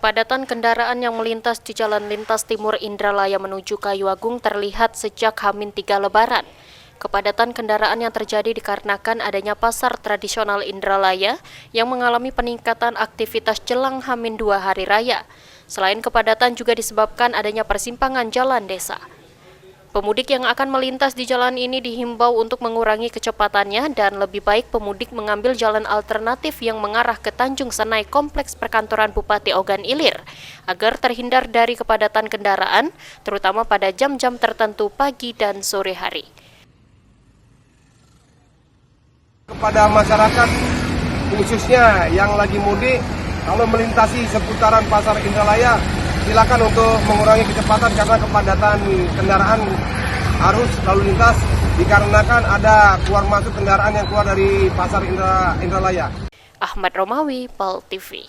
Kepadatan kendaraan yang melintas di Jalan Lintas Timur Indralaya menuju Kayu Agung terlihat sejak H-3 Lebaran. Kepadatan kendaraan yang terjadi dikarenakan adanya pasar tradisional Indralaya yang mengalami peningkatan aktivitas jelang H-2 Hari Raya. Selain kepadatan juga disebabkan adanya persimpangan jalan desa. Pemudik yang akan melintas di jalan ini dihimbau untuk mengurangi kecepatannya dan lebih baik pemudik mengambil jalan alternatif yang mengarah ke Tanjung Senai Kompleks Perkantoran Bupati Ogan Ilir agar terhindar dari kepadatan kendaraan, terutama pada jam-jam tertentu pagi dan sore hari. Kepada masyarakat khususnya yang lagi mudik, kalau melintasi seputaran Pasar Indralaya, silakan untuk mengurangi kecepatan karena kepadatan kendaraan arus lalu lintas dikarenakan ada keluar masuk kendaraan yang keluar dari Pasar Indralaya. Ahmad Romawi, PAL TV.